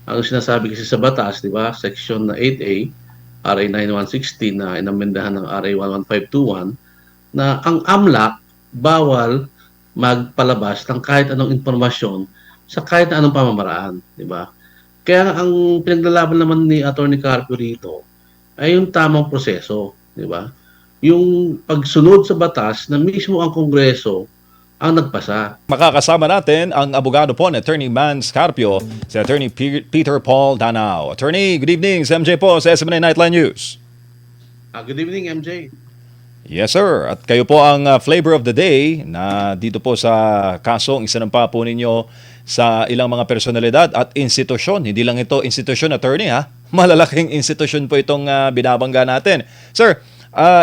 Ang sinasabi kasi sa batas, di ba, Section na 8A, RA 9160 na inamendahan ng RA 11521, na ang AMLAC bawal magpalabas ng kahit anong impormasyon sa kahit na anong pamamaraan, di ba? Kaya ang pinaglalaban naman ni Attorney Carpio rito ay yung tamang proseso, di ba? Yung pagsunod sa batas na mismo ang Kongreso ang nagpasa. Makakasama natin ang abogado po ni Attorney Man Scarpio, si Attorney Peter Paul Danao. Attorney, good evening. Si MJ po sa SMNA Nightline News. Good evening, MJ. Yes, sir. At kayo po ang flavor of the day na dito po sa kasong isinampa po ninyo sa ilang mga personalidad at institusyon. Hindi lang ito institusyon, attorney, ha? Malalaking institusyon po itong binabangga natin. Sir,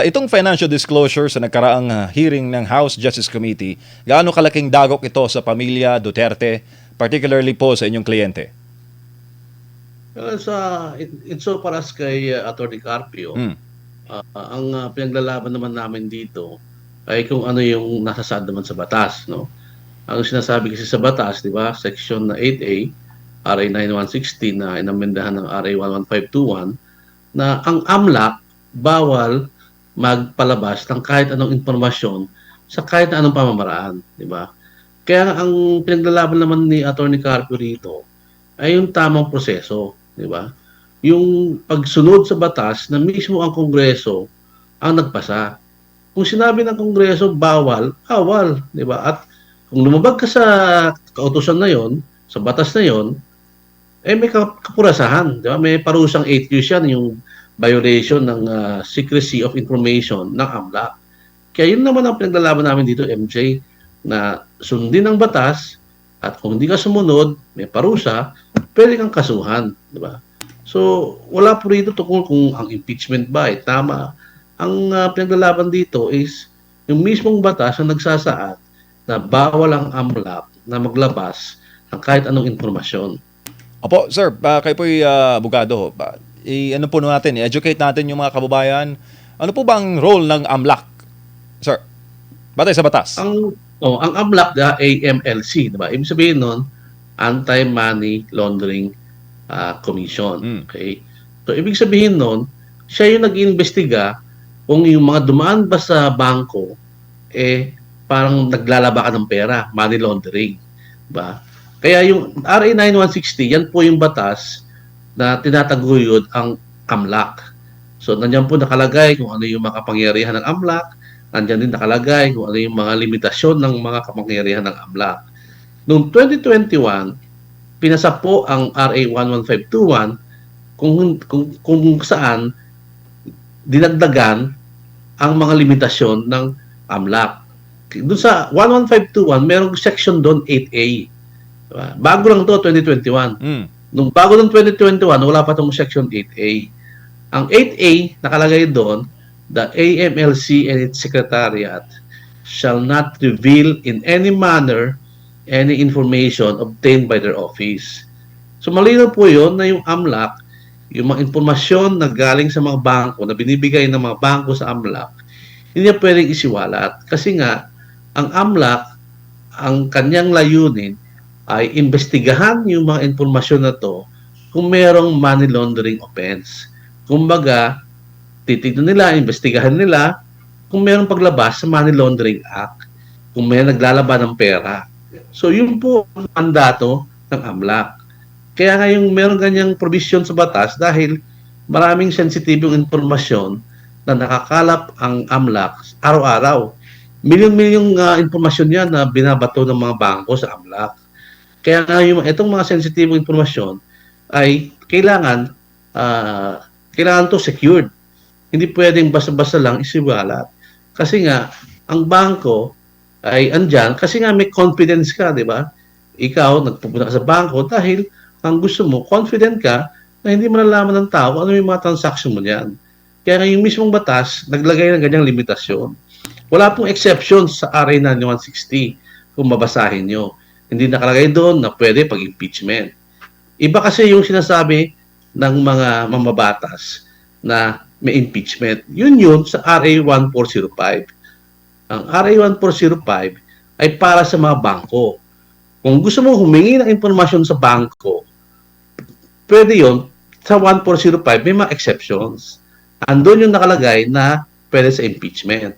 itong financial disclosure sa nagkaraang hearing ng House Justice Committee, gaano kalaking dagok ito sa pamilya Duterte, particularly po sa inyong kliyente? Well, so far as kay Attorney Carpio, ang pinaglalaban naman namin dito ay kung ano yung nasasaad naman sa batas, no? Ang sinasabi kasi sa batas, di ba, Section na 8A, RA 9160 na inamendahan ng RA 11521, na ang AMLAC bawal magpalabas ng kahit anong informasyon sa kahit na anong pamamaraan, di ba? Kaya ang pinaglalaban naman ni Attorney Carpio rito ay yung tamang proseso, di ba? Yung pagsunod sa batas na mismo ang Kongreso ang nagpasa. Kung sinabi ng Kongreso bawal, bawal, di ba? At kung lumabag ka sa kautusan na yon, sa batas na yon, may kapurasahan, di ba? May parusang 8 years yan, yung violation ng secrecy of information ng AMLAC. Kaya yun naman ang pinaglalaban namin dito, MJ, na sundin ang batas at kung hindi ka sumunod, may parusa, pwede kang kasuhan, di ba? So, wala po rito tungkol kung ang impeachment ba ay tama. Ang pinaglalaban dito is yung mismong batas na nagsasaad na bawal ang AMLAC na maglabas ng kahit anong informasyon. Opo, sir, kayo po'y abogado. Ano po natin, i-educate natin yung mga kababayan. Ano po bang role ng AMLAC, sir? Batay sa batas. Ang AMLAC, AMLC, diba? Ibig sabihin nun, Anti-Money Laundering Commission. Okay? So, ibig sabihin nun, siya yung nag-iimbestiga kung yung mga dumaan ba sa bangko, parang naglalaba ka ng pera, money laundering. Diba? Kaya yung RA 9160, yan po yung batas na tinataguyod ang AMLAC. So, nandiyan po nakalagay kung ano yung mga kapangyarihan ng AMLAC, nandiyan din nakalagay kung ano yung mga limitasyon ng mga kapangyarihan ng AMLAC. Noong 2021, pinasa po ang RA 11521 kung saan dinagdagan ang mga limitasyon ng AMLAC. Doon sa 11521, merong section doon 8A. Diba? Bago lang to 2021. Nung bago ng 2021, wala pa tong section 8A. Ang 8A, nakalagay doon, the AMLC and its secretariat shall not reveal in any manner any information obtained by their office. So malinaw po yun na yung AMLAC, yung mga impormasyon na galing sa mga bangko, na binibigay ng mga bangko sa AMLAC, hindi niya pwedeng isiwalat. Kasi nga, ang AMLAC, ang kanyang layunin ay imbestigahan yung mga impormasyon na to kung merong money laundering offense. Kumbaga, titignan nila, imbestigahan nila kung merong paglabas sa Money Laundering Act, kung may naglalaba ng pera. So, yun po ang mandato ng AMLAC. Kaya nga yung meron ganyang provision sa batas dahil maraming sensitibong informasyon na nakakalap ang AMLAC araw-araw. Milyon-milyong informasyon yan na binabato ng mga bangko sa AMLAC. Kaya nga itong mga sensitibong informasyon ay kailangan to secured. Hindi pwedeng basta-basta lang isiwalat. Kasi nga, ang bangko ay andyan kasi nga may confidence ka, di ba? Ikaw, nagpupunta ka sa bangko dahil ang gusto mo, confident ka na hindi malalaman ng tao ano yung mga transaction mo niyan. Kaya nga yung mismong batas, naglagay ng ganyang limitasyon. Wala pong exception sa RA 9160 kung mabasahin nyo. Hindi nakalagay doon na pwede pag-impeachment. Iba kasi yung sinasabi ng mga mamabatas na may impeachment. Yun sa RA 1405. Ang RA 1405 ay para sa mga bangko. Kung gusto mo humingi ng impormasyon sa bangko, pwede yon sa 1405 may mga exceptions. Andun yung nakalagay na pwede sa impeachment.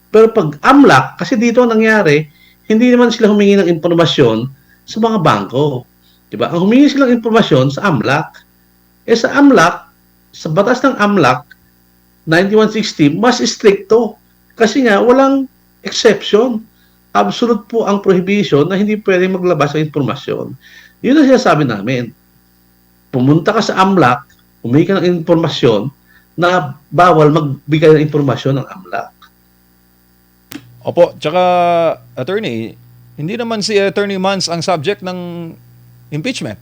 Pero pag AMLAC, kasi dito ang nangyari, hindi naman sila humingi ng impormasyon sa mga bangko. Diba? Ang humingi silang impormasyon sa AMLAC. Sa AMLAC, sa batas ng AMLAC, 9160, mas stricto. Kasi nga, walang exception. Absolute po ang prohibition na hindi pwede maglabas ng impormasyon. Yun ang sinasabi namin. Pumunta ka sa AMLAC, humingi ka ng impormasyon na bawal magbigay ng impormasyon ng AMLAC. Opo, tsaka attorney, hindi naman si Attorney Mans ang subject ng impeachment.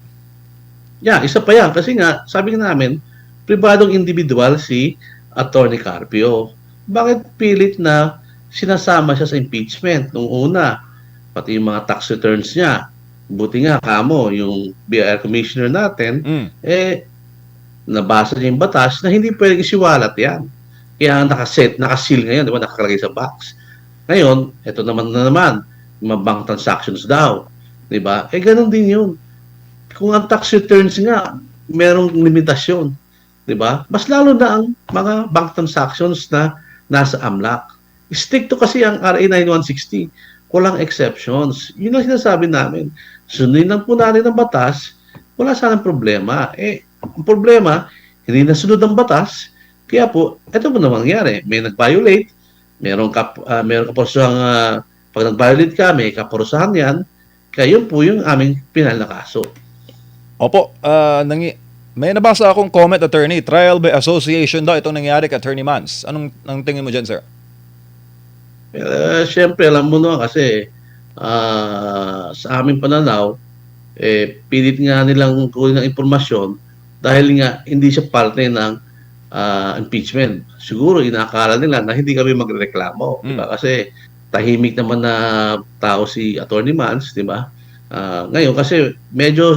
Yeah, isa pa yan. Kasi nga, sabi nga namin, pribadong individual si Attorney Carpio. Bakit pilit na sinasama siya sa impeachment nung una? Pati yung mga tax returns niya. Buti nga, kamo, yung BIR commissioner natin, nabasa niya yung batas na hindi pwedeng isiwalat yan. Kaya nakasil ngayon, di ba, nakakalagay sa box. Ngayon, ito naman mga bank transactions daw. Di ba? Ganun din yun. Kung ang tax returns nga, merong limitasyon. Di ba? Mas lalo na ang mga bank transactions na nasa AMLAC. Stricto kasi ang RA 9160. Walang exceptions. Yun ang sinasabi namin. Sundin lang po natin ang batas, wala sanang problema. Ang problema, hindi nasunod ang batas, kaya po, ito po naman nangyari. May nag-violate, merong kaporusahang, pag nag-violate ka, may kaporusahan yan, kaya yun po yung aming pinal na kaso. Opo, may nabasa akong comment, attorney, trial by association daw itong nangyari kay Attorney Mans. Anong tingin mo dyan, sir? Siyempre, alam mo naman kasi sa aming pananaw, pilit nga nilang kunin ng impormasyon dahil nga hindi siya parte ng impeachment. Siguro inakala nila na hindi kami magreklamo, di ba? Kasi tahimik naman na tao si Attorney Mans, di ba? Ngayon kasi medyo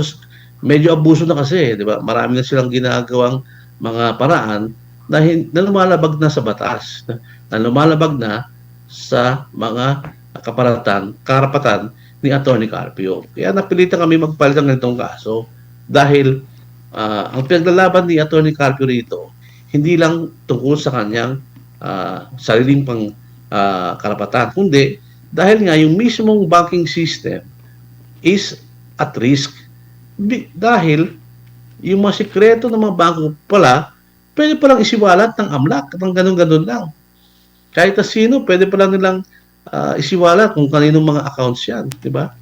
abuso na kasi, di ba? Marami na silang ginagawang mga paraan na lumalabag na sa batas, na lumalabag na sa mga karapatan ni Attorney Carpio. Kaya napilitan kami magpalit ng ganitong kaso dahil ang pinaglalaban ni Attorney Carpio rito hindi lang tungkol sa kanyang sariling karapatan, kundi dahil nga yung mismong banking system is at risk dahil yung mga sikreto ng mga bangko pala pwede palang isiwalat ng AMLAC ng ganun-ganun lang. Kahit na sino, pwede pala nilang isiwalat kung kaninong mga accounts yan, di ba?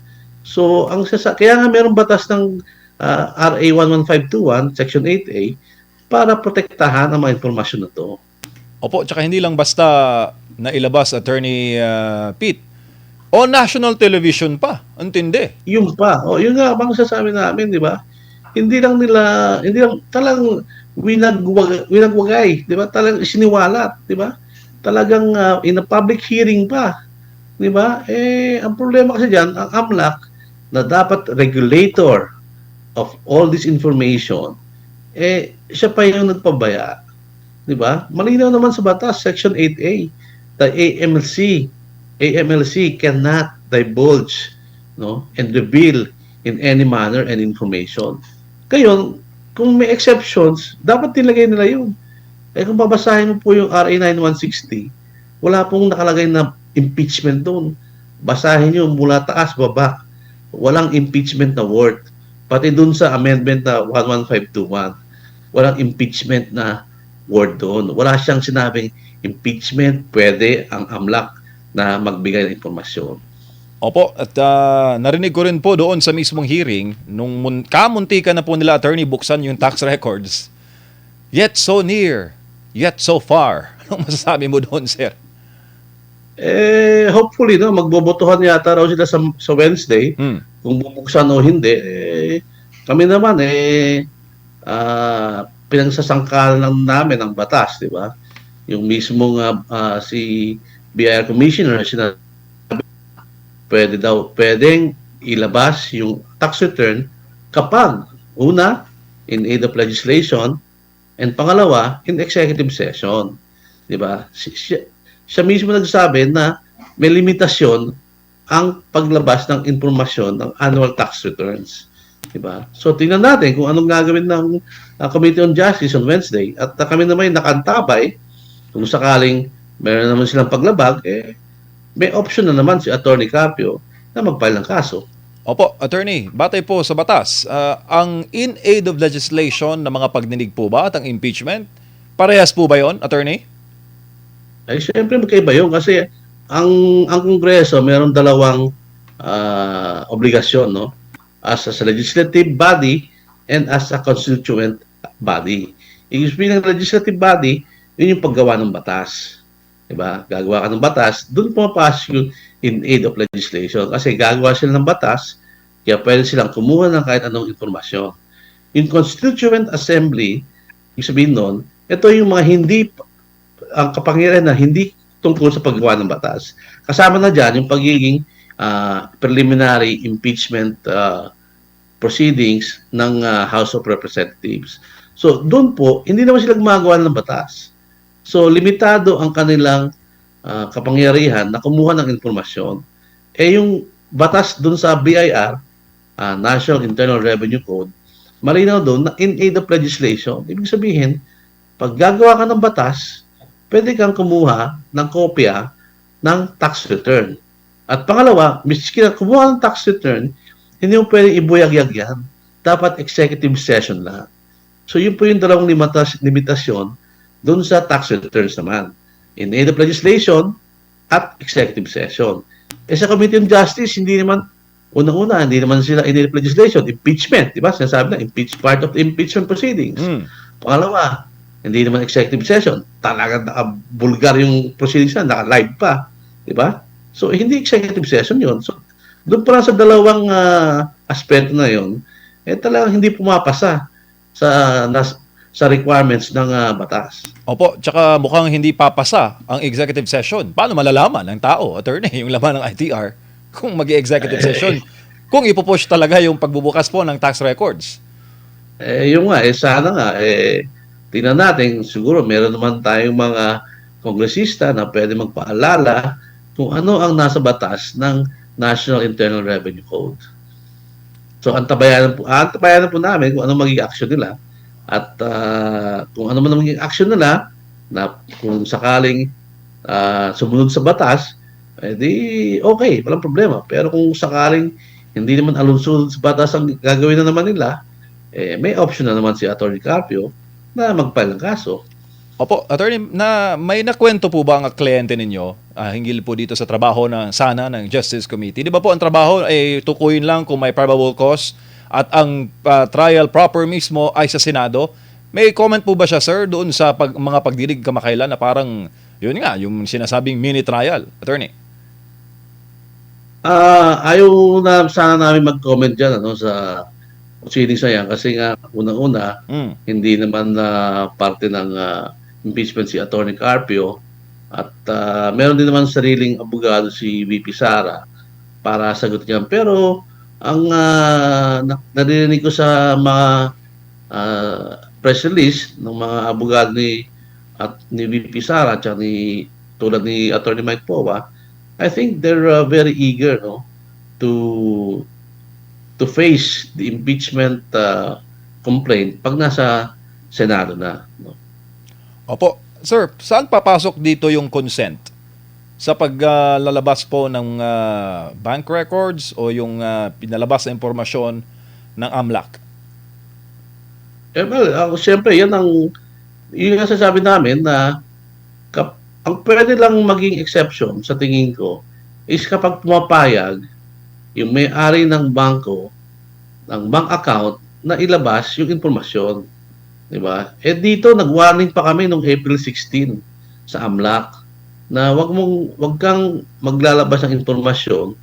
So, kaya nga mayroong batas ng RA 11521, Section 8A, para protektahan ang mga informasyon na to. Opo, tsaka hindi lang basta nailabas, Attorney Pete, o national television pa, antindi. Yun pa. Yun nga bang sasabi namin, di ba? Hindi lang talagang winagwagay, di ba? Talagang siniwalat, di ba? Talagang in a public hearing pa. Di ba? Ang problema kasi dyan, ang AMLAC na dapat regulator of all this information, siya pa yung nagpabaya. Di ba? Malinaw naman sa batas, Section 8A, the AMLC cannot divulge and reveal in any manner and information. Ngayon, kung may exceptions, dapat nilagay nila yun. Kung babasahin mo po yung RA 9160, wala pong nakalagay na impeachment doon. Basahin nyo mula taas, baba. Walang impeachment na word. Pati doon sa amendment na 11521, walang impeachment na word doon. Wala siyang sinabing impeachment, pwede ang AMLAC na magbigay ng informasyon. Opo, at narinig ko rin po doon sa mismong hearing, nung kamuntikan na po nila, attorney, buksan yung tax records. Yet so near, yet so far. Anong masasabi mo doon, sir? Hopefully, magbobotohan yata raw sila sa Wednesday. Kung bubuksan o hindi, kami naman, pinagsasangkalan lang namin ang batas, di ba? Yung mismong si BIR Commissioner, pwedeng ilabas yung tax return kapag, una, in aid of legislation, and pangalawa, in executive session. Di ba? Siya mismo nagsabi na may limitasyon ang paglabas ng impormasyon ng annual tax returns. Diba? So tingnan natin kung anong gagawin ng Committee on Justice on Wednesday. At kami naman ay nakantabay kung sakaling meron naman silang paglabag, may option na naman si Attorney Carpio na mag-file ng kaso. Opo, attorney, batay po sa batas, ang in aid of legislation na mga pagdinig po ba at ang impeachment, parehas po ba yon, attorney? Ay siyempre magkaiba yun kasi ang Kongreso meron dalawang obligasyon, no? As a legislative body and as a constituent body. Ibig sabihin ng legislative body, yun yung paggawa ng batas. Diba? Gagawa ka ng batas, doon pumapasok yung in aid of legislation. Kasi gagawa sila ng batas, kaya pwede silang kumuha ng kahit anong informasyon. Yung Constituent Assembly, ibig sabihin nun, ito yung mga ang kapangyarihan na hindi tungkol sa paggawa ng batas. Kasama na dyan yung pagiging preliminary impeachment proceedings ng House of Representatives. So, doon po, hindi naman sila gumagawa ng batas. So, limitado ang kanilang kapangyarihan na kumuha ng informasyon. Yung batas doon sa BIR, National Internal Revenue Code, malinaw doon na in aid of legislation. Ibig sabihin, pag gagawa ka ng batas, pwede kang kumuha ng kopya ng tax return. At pangalawa, miski na kumuha ng tax return, hindi mo pwedeng ibuyag-yag yan. Dapat executive session lang. So yun po yung dalawang limitasyon doon sa tax returns naman. In aid of legislation at executive session. Sa Committee on Justice, hindi naman, unang-una, hindi naman sila in aid of legislation. Impeachment, di ba? Sinasabi na, part of the impeachment proceedings. Pangalawa, hindi naman executive session. Talagang naka-bulgar yung proceedings na, naka-live pa. Di ba? So, hindi executive session yun. So, doon pa lang sa dalawang aspeto na yun, talagang hindi pumapasa sa requirements ng batas. Opo, tsaka mukhang hindi papasa ang executive session. Paano malalaman ng tao, attorney, yung laman ng ITR kung mag-executive session? Kung ipupush talaga yung pagbubukas po ng tax records. Yung nga, sana nga, tingnan natin, siguro meron naman tayong mga kongresista na pwede magpaalala kung ano ang nasa batas ng National Internal Revenue Code. So, antabayanan po namin kung ano magiging action nila at kung ano man magiging action nila na kung sakaling sumunod sa batas, di okay, walang problema. Pero kung sakaling hindi naman alunsunod sa batas ang gagawin na naman nila, may option na naman si Atty. Carpio na mag-file ng kaso. Opo, attorney, may nakwento po ba ang kliyente ninyo hinggil po dito sa trabaho ng Justice Committee? Di ba po ang trabaho ay tukuyin lang kung may probable cause at ang trial proper mismo ay sa Senado? May comment po ba siya, sir, doon sa mga pagdinig kamakailan na parang, yun nga, yung sinasabing mini trial, attorney? Ayaw na sana namin mag-comment dyan sa proceedings na yan kasi nga unang-una, hindi naman parte ng impeachment si Atty. Carpio at meron din naman sariling abogado si VP Sara para sagutin yan. Pero ang narinig ko sa mga press release ng mga abogado ni VP Sara at tulad ni Atty. Mike Powa, I think they're very eager to face the impeachment complaint pag nasa Senado na. Opo. Sir, saan papasok dito yung consent? Sa paglalabas po ng bank records o yung pinalabas na impormasyon ng AMLAC? Siyempre, yun ang sasabi namin na ang pwede lang maging exception sa tingin ko is kapag pumapayag yung may-ari ng bangko, ng bank account, na ilabas yung impormasyon. Diba? Dito, nag-warning pa kami noong April 16 sa AMLAC na wag kang maglalabas ng impormasyon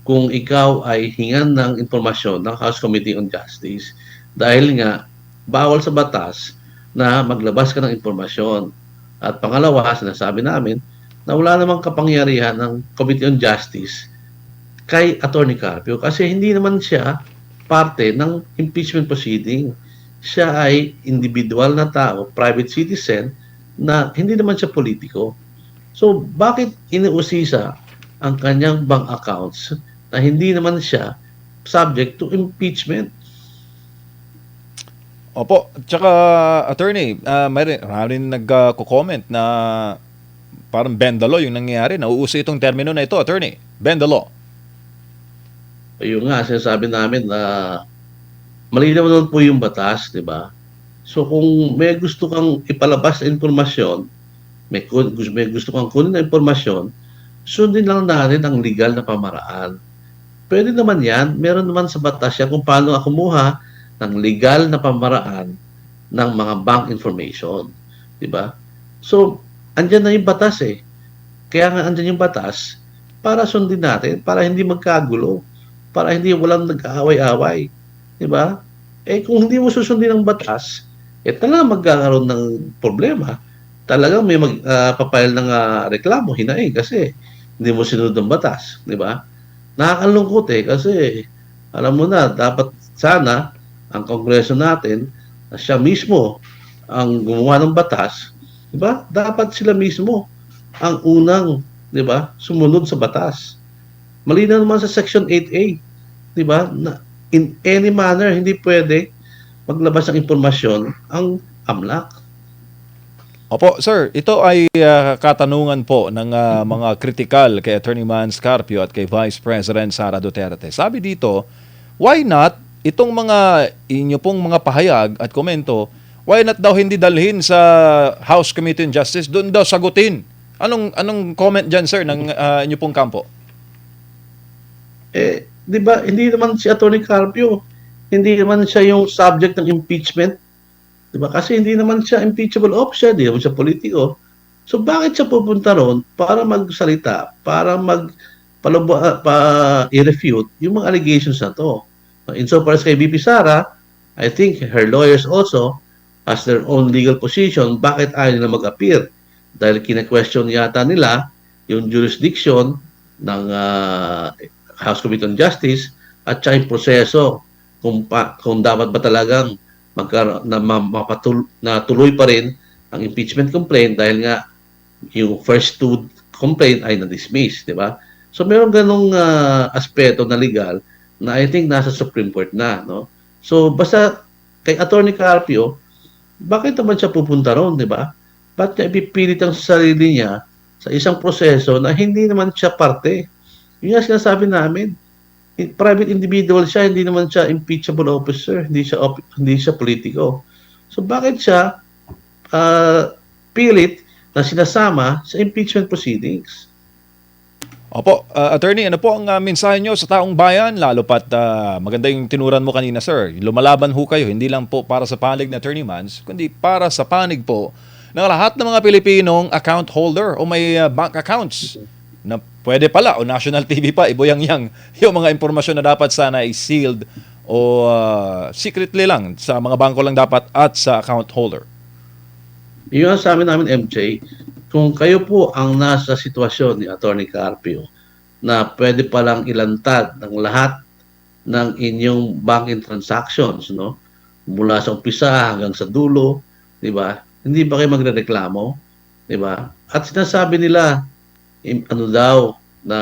kung ikaw ay hingan ng impormasyon ng House Committee on Justice. Dahil nga, bawal sa batas na maglabas ka ng impormasyon. At pangalawa, sinasabi namin na wala namang kapangyarihan ng Committee on Justice kay Atty. Carpio kasi hindi naman siya parte ng impeachment proceeding. Siya ay individual na tao, private citizen, na hindi naman siya politiko. So, bakit iniusisa ang kanyang bank accounts na hindi naman siya subject to impeachment? Opo, tsaka attorney, maraming nagko-comment na parang bend the law yung nangyayari. Nauuso itong termino na ito, attorney. Bend the law. Ayun nga, sinasabi namin na malinaw naman po yung batas, di ba? So kung may gusto kang ipalabas na impormasyon, may gusto kang kunin na impormasyon, sundin lang natin ang legal na pamaraan. Pwede naman yan, meron naman sa batas yan kung paano kumuha ng legal na pamaraan ng mga bank information. Di ba? So, andyan na yung batas eh. Kaya nga andyan yung batas para sundin natin, para hindi magkagulo, para hindi walang nag-aaway-away. Di ba? Eh kung hindi mo susundin ang batas, eh talagang magkakaroon ng problema. Talagang may magpapile ng reklamo, hinaing kasi hindi mo sinunod ang batas. Di ba? Nakakalungkot eh kasi alam mo na, dapat sana ang Kongreso natin, na siya mismo ang gumawa ng batas, di ba? Dapat sila mismo ang unang, di ba, sumunod sa batas. Malinaw naman sa Section 8A, di ba, na in any manner hindi pwede maglabas ng impormasyon ang AMLAC. Opo, sir, ito ay katanungan po ng mga kritikal kay Attorney Man Scarpio at kay Vice President Sara Duterte. Sabi dito, why not itong mga inyo pong mga pahayag at komento, why not daw hindi dalhin sa House Committee on Justice, doon daw sagutin? Anong comment dyan, sir, ng inyo pong kampo? Eh, di ba, hindi naman si Atty. Carpio, hindi naman siya yung subject ng impeachment. Di ba? Kasi hindi naman siya impeachable officer, hindi naman siya politiko. So bakit siya pupunta ron para magsalita, para i-refute yung mga allegations na to? Insofar as kay VP Sara, I think her lawyers also has their own legal position. Bakit ayaw nila mag-appear? Dahil kina-question yata nila yung jurisdiction ng House Committee on Justice at saka yung proseso kung dapat ba talagang na tuloy pa rin ang impeachment complaint dahil nga yung first two complaint ay na-dismiss, di ba? So meron ganong aspeto na legal na I think nasa Supreme Court na, no? So basta kay Atty. Carpio, bakit naman siya pupunta ron, di ba? Ba't niya ipipilit ang sarili niya sa isang proseso na hindi naman siya parte? Yun nga sinasabi namin, private individual siya, hindi naman siya impeachable officer, hindi siya politiko. So bakit siya pilit na sinasama sa impeachment proceedings? Opo, attorney, ano po ang mensahe nyo sa taong bayan? Lalo pat maganda yung tinuran mo kanina, sir. Lumalaban ho kayo, hindi lang po para sa panig na Attorney Mans, kundi para sa panig po ng lahat ng mga Pilipinong account holder o may bank accounts na pwede pala o national TV pa, iboyang-yang yung mga impormasyon na dapat sana ay sealed o secretly lang sa mga bangko lang dapat at sa account holder. Yun ang sa amin MJ, kung kayo po ang nasa sitwasyon ni Atty. Carpio na pwede palang ilantad ng lahat ng inyong banking transactions, no? Mula sa umpisa hanggang sa dulo, di ba? Hindi ba kayo magrereklamo? Di ba? At sinasabi nila, ano daw, na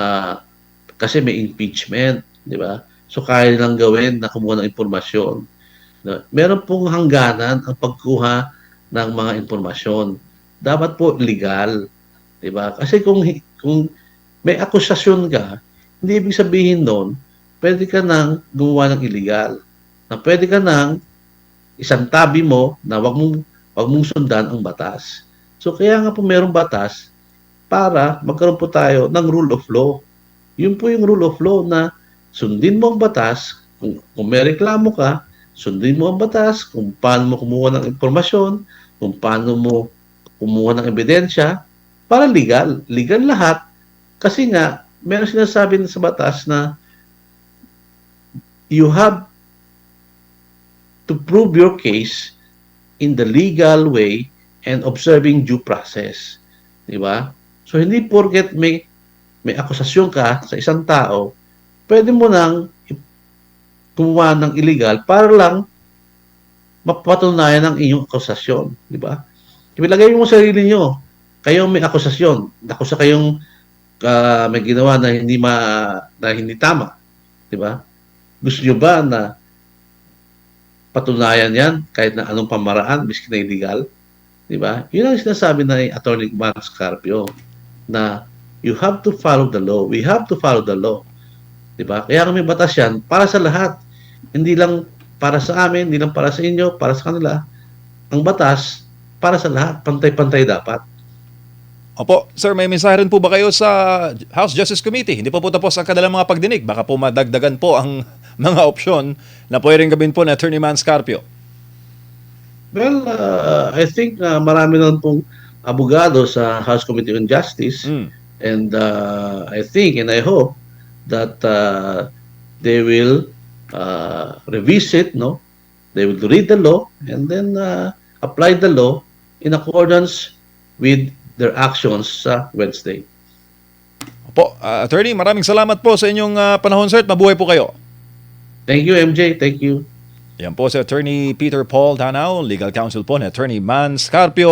kasi may impeachment, di ba? So kaya nilang gawin na kumuha ng impormasyon. Meron pong hangganan ang pagkuha ng mga impormasyon. Dapat po legal, di ba? Kasi kung may akusasyon ka, hindi ibig sabihin noon, pwede ka nang gumawa ng illegal. Na pwede ka nang isantabi mo na wag mong sundan ang batas. So kaya nga po merong batas para magkaroon po tayo ng rule of law. Yun po yung rule of law na sundin mo ang batas, kung may reklamo ka, sundin mo ang batas, kung paano mo kumuha ng impormasyon, kung paano mo kumuha ng ebidensya, para legal. Legal lahat. Kasi nga, meron sinasabi sa batas na you have to prove your case in the legal way and observing due process. Di ba? So, hindi porket may akusasyon ka sa isang tao, pwede mo nang kumuha ng illegal para lang mapatunayan ang inyong akusasyon. Di ba? Ilagay mo sarili nyo, kayo may akusasyon, akusa kayong may ginawa na hindi tama. Di ba? Gusto nyo ba na patunayan yan kahit na anong pamaraan, miski na illegal. Di ba? Yun ang sinasabi na Attorney Juan Scarpio na you have to follow the law. We have to follow the law. Di ba? Kaya kami batas yan para sa lahat. Hindi lang para sa amin, hindi lang para sa inyo, para sa kanila. Ang batas, para sa lahat. Pantay-pantay dapat. Opo, sir, may mensahe rin po ba kayo sa House Justice Committee? Hindi pa po tapos ang kanilang mga pagdinig. Baka po madagdagan po ang mga opsyon na pwedeng gawin po na Attorney Man Scarpio. Well, I think marami na pong abogado sa House Committee on Justice. And I think and I hope that they will revisit, no? They will read the law and then apply the law in accordance with their actions sa Wednesday. Opo, Attorney, maraming salamat po sa inyong panahon, sir, at mabuhay po kayo. Thank you, MJ. Thank you. Yan po si Attorney Peter Paul Danao, Legal Counsel po ni Attorney Man Scarpio.